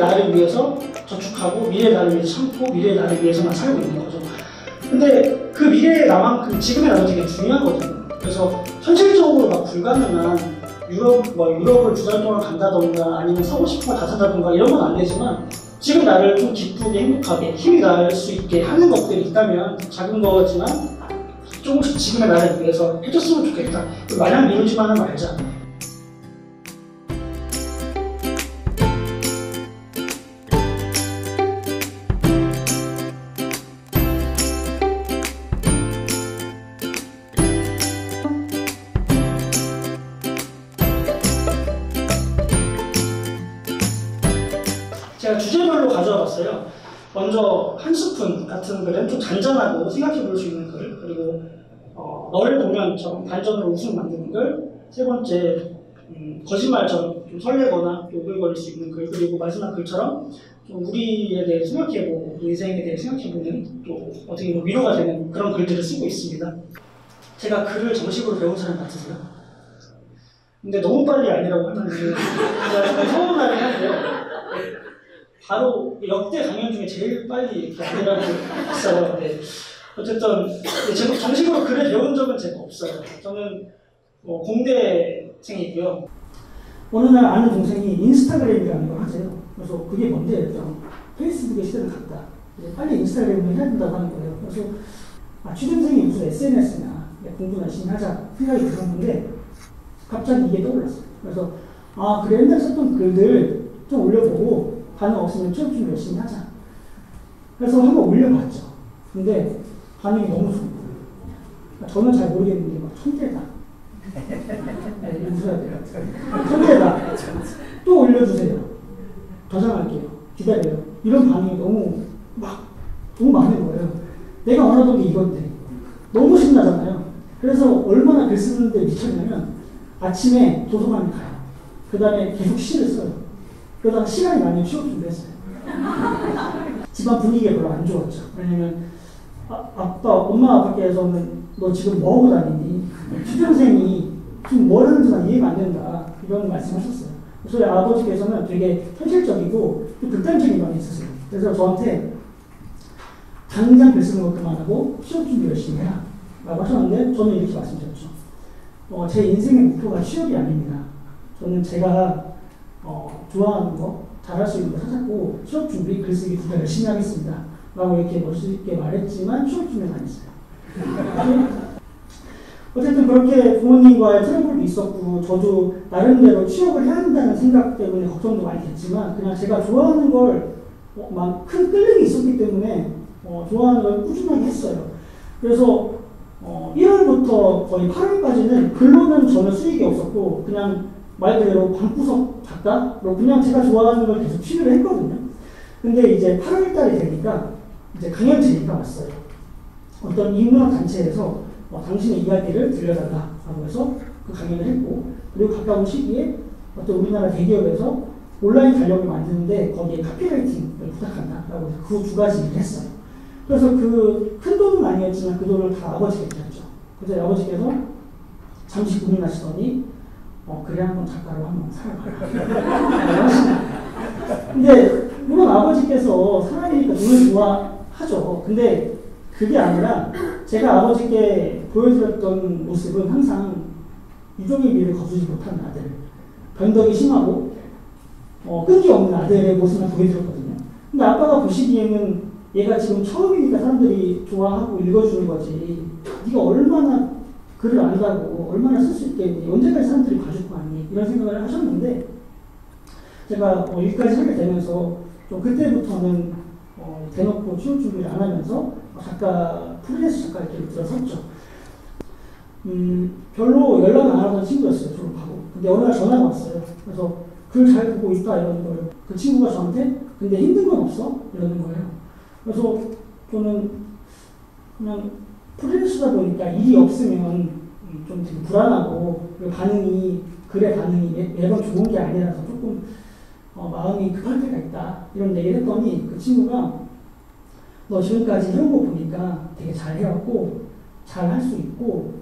나를 위해서 저축하고 미래의 나를 위해서 참고 미래의 나를 위해서만 살고 있는 거죠. 근데 그 미래의 나만큼 지금의 나도 되게 중요하거든요. 그래서 현실적으로 막 불가능한 유럽을 2달 동안 간다던가 아니면 사고 싶은 거 다 산다던가 이런 건 안 되지만 지금 나를 좀 기쁘게 행복하게 힘이 날 수 있게 하는 것들이 있다면 작은 거지만 조금씩 지금의 나를 위해서 해줬으면 좋겠다. 마냥 미루지만은 말자. 제가 주제별로 가져와 봤어요. 먼저 한 스푼 같은 글은 좀 잔잔하고 생각해 볼 수 있는 글, 그리고 너를 보면처럼 반전으로 웃음 만드는 글, 세 번째 거짓말처럼 좀 설레거나 오글거릴 수 있는 글, 그리고 마지막 글처럼 좀 우리에 대해 생각해보고 우리 인생에 대해 생각해보는 또 어떻게 보면 위로가 되는 그런 글들을 쓰고 있습니다. 제가 글을 정식으로 배운 사람 같으세요? 근데 너무 빨리 아니라고 하면 제가 조금 서운하긴 한데요. 바로 역대 강연 중에 제일 빨리 이렇게 아니라고 했어요. 네. 어쨌든 제가 정식으로 글을 배운 적은 제가 없어요. 저는 공대생이고요. 어느 날 아는 동생이 인스타그램이라는 걸 하세요. 그래서 그게 뭔데? 그래서 페이스북의 시대를 갔다. 이제 빨리 인스타그램을 해야 된다고 하는 거예요. 그래서 취준생이 무슨 SNS냐 공부 열심히 하자 생각이 들었는데 갑자기 이게 떠올랐어요. 그래서 그래 옛날에 썼던 글들 좀 올려보고 반응 없으면 취업 좀 열심히 하자. 그래서 한번 올려봤죠. 근데 반응이 너무 좋은 거예요. 저는 잘 모르겠는데 막 천재다. 네, 웃어야 돼요. 천재다. 또 올려주세요. 저장할게요. 기다려요. 이런 반응이 너무 많은 거예요. 내가 원하던 게 이건데 너무 신나잖아요. 그래서 얼마나 글 쓰는데 미쳤냐면 아침에 도서관에 가요. 그 다음에 계속 시를 써요. 그러다가 시간이 많이 취업 준비했어요. 집안 분위기가 별로 안 좋았죠. 왜냐면 엄마 아빠께서는 너 지금 뭐하고 다니니? 취준생이 지금 뭘 하는지만 이해가 안 된다. 이런 말씀하셨어요. 그래서 아버지께서는 되게 현실적이고 또 극단적인 면이 있으세요. 그래서 저한테 당장 글 쓰는 거 그만하고 취업 준비 열심히 해라 라고 하셨는데 저는 이렇게 말씀드렸죠. 제 인생의 목표가 취업이 아닙니다. 저는 제가 좋아하는 거, 잘할 수 있는 거 찾았고 취업 준비, 글쓰기 두 개 열심히 하겠습니다. 라고 이렇게 멋있게 말했지만 취업 준비는 안 했어요. 어쨌든 그렇게 부모님과의 트러블도 있었고 저도 나름대로 취업을 해야 한다는 생각 때문에 걱정도 많이 됐지만 그냥 제가 좋아하는 걸 막 큰 끌림이 있었기 때문에 좋아하는 걸 꾸준하게 했어요. 그래서 1월부터 거의 8월까지는 글로는 전혀 수익이 없었고 그냥 말 그대로 방구석 작가로 그냥 제가 좋아하는 걸 계속 취미를 했거든요. 근데 이제 8월 달이 되니까 이제 강연 제의가 왔어요. 어떤 인문학 단체에서 당신의 이야기를 들려달라고 해서 그 강연을 했고 그리고 가까운 시기에 어떤 우리나라 대기업에서 온라인 달력을 만드는데 거기에 카피라이팅을 부탁한다라고 해서 그 두 가지 일을 했어요. 그래서 그 큰 돈은 아니었지만 그 돈을 다 아버지가 드렸죠. 그래서 아버지께서 잠시 고민하시더니 그래 한번 작가로 한번 살아봐라. 근데 물론 아버지께서 사람이니까 돈을 좋아하죠. 근데 그게 아니라 제가 아버지께 보여드렸던 모습은 항상 유종의 미를 거두지 못하는 아들, 변덕이 심하고 끈기 없는 아들의 모습을 보여드렸거든요. 근데 아빠가 보시기에는 얘가 지금 처음이니까 사람들이 좋아하고 읽어주는 거지. 네가 얼마나 글을 안다고 얼마나 쓸 수 있겠니? 언제까지 사람들이 봐줄 거 아니? 이런 생각을 하셨는데 제가 여기까지 하게 되면서 좀 그때부터는 대놓고 취업 준비를 안 하면서 작가, 프리랜서 작가 이렇게 들어섰죠. 별로 연락을 안 하던 친구였어요. 졸업하고. 근데 어느 날 전화가 왔어요. 그래서 글 잘 보고 있다 이러는 거예요. 그 친구가 저한테 근데 힘든 건 없어? 이러는 거예요. 그래서 저는 그냥 프리랜서다 보니까 일이 없으면 좀 되게 불안하고 반응이 글의 반응이 매번 좋은 게 아니라서 조금 마음이 급할 때가 있다 이런 얘기를 했더니 그 친구가 너 지금까지 해온 거 보니까 되게 잘 해왔고 잘 할 수 있고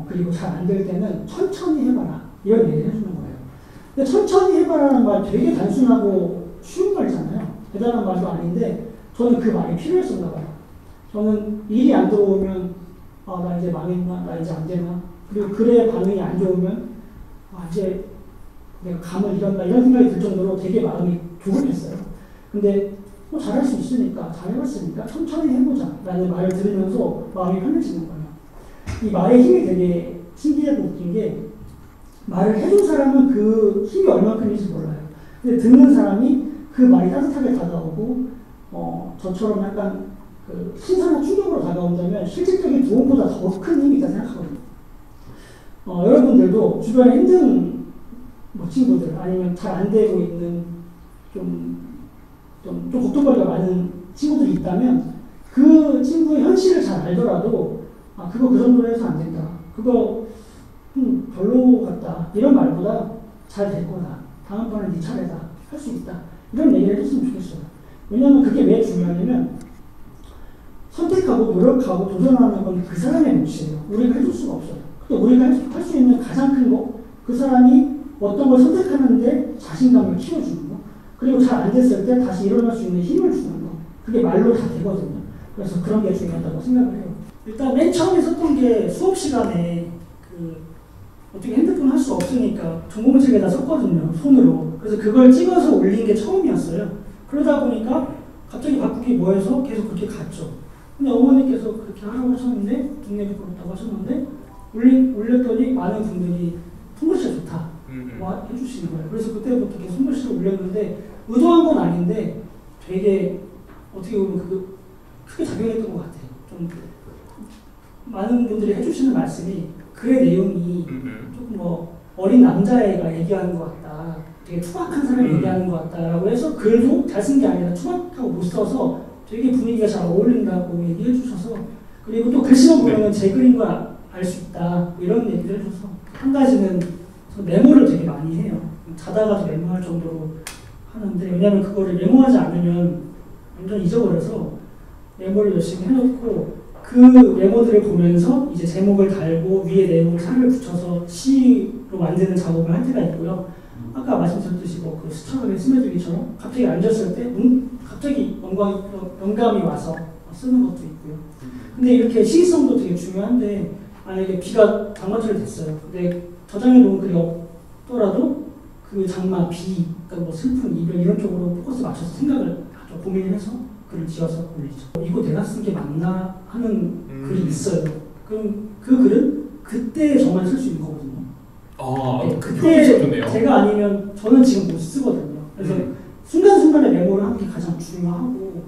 그리고 잘 안 될 때는 천천히 해봐라 이런 얘기를 해주는 거예요. 근데 천천히 해봐라는 말 되게 단순하고 쉬운 대단한 말도 아닌데 저는 그 말이 필요했었나 봐요. 저는 일이 안 들어오면 나 이제 망했나? 나 이제 안 되나? 그리고 글의 반응이 안 좋으면 이제 내가 감을 잃었나? 이런 생각이 들 정도로 되게 마음이 조급했어요. 근데 잘할 수 있으니까, 잘해봤으니까 천천히 해보자 라는 말을 들으면서 마음이 편해지는 거예요. 이 말의 힘이 되게 신기하고 웃긴 게 말을 해준 사람은 그 힘이 얼마큼인지 몰라요. 근데 듣는 사람이 그 말이 따뜻하게 다가오고 저처럼 약간 그 신선한 충격으로 다가온다면 실질적인 도움보다 더 큰 힘이 있다 생각하거든요. 여러분들도 주변에 힘든 친구들 아니면 잘 안 되고 있는 좀 걱정거리가 많은 친구들이 있다면 그 친구의 현실을 잘 알더라도 그거 그 정도로 해서 안 된다. 그거 별로 같다. 이런 말보다 잘 될 거다. 다음번엔 네 차례다. 할 수 있다. 이런 얘기를 해줬으면 좋겠어요. 왜냐하면 그게 왜 중요하냐면 선택하고 노력하고 도전하는 건 그 사람의 몫이에요. 우리가 해줄 수가 없어요. 근데 우리가 할 수 있는 가장 큰 거, 그 사람이 어떤 걸 선택하는데 자신감을 키워주는 거, 그리고 잘 안 됐을 때 다시 일어날 수 있는 힘을 주는 거, 그게 말로 다 되거든요. 그래서 그런 게 중요하다고 생각을 해요. 일단 맨 처음에 썼던 게 수업 시간에 어떻게 핸드폰 할 수 없으니까 전공책에다 썼거든요. 손으로. 그래서 그걸 찍어서 올린 게 처음이었어요. 그러다 보니까 갑자기 바꾸기 뭐해서 계속 그렇게 갔죠. 근데 어머니께서 그렇게 하라고 하셨는데 동네 부끄럽다고 하셨는데 올렸더니 많은 분들이 손글씨가 좋다 해주시는 거예요. 그래서 그때부터 계속 손글씨를 올렸는데 의도한 건 아닌데 되게 어떻게 보면 크게 작용했던 것 같아요. 좀 많은 분들이 해주시는 말씀이 글의 내용이 조금 어린 남자애가 얘기하는 것 같다. 되게 투박한 사람이 얘기하는 것 같다라고 해서 글도 잘 쓴 게 아니라 투박하고 못 써서 되게 분위기가 잘 어울린다고 얘기해 주셔서 그리고 또 글씨만 보면 제 글인 걸 알 수 있다. 이런 얘기를 해줘서 한 가지는 메모를 되게 많이 해요. 자다가도 메모할 정도로 하는데 왜냐하면 그거를 메모하지 않으면 완전 잊어버려서 메모를 열심히 해놓고 그 메모들을 보면서 이제 제목을 달고 위에 내용을 살을 붙여서 시로 만드는 작업을 할 때가 있고요. 아까 말씀드렸듯이 그 수첩에 스며들기처럼 갑자기 앉았을 때 갑자기 영감이 와서 쓰는 것도 있고요. 근데 이렇게 시의성도 되게 중요한데 만약에 비가 장마철이 됐어요. 근데 저장해 놓은 글이 없더라도 그 장마, 비, 그러니까 슬픈, 이별 이런 쪽으로 포커스 맞춰서 생각을 하죠. 고민을 해서 글을 지어서 올리죠. 이거 내가 쓴 게 맞나 하는 글이 있어요. 그럼 그 글은 그때 저만 쓸 수 있는 거거든요. 네, 그때 제가 아니면 저는 지금 못 쓰거든요. 그래서 순간순간의 메모를 하는 게 가장 중요하고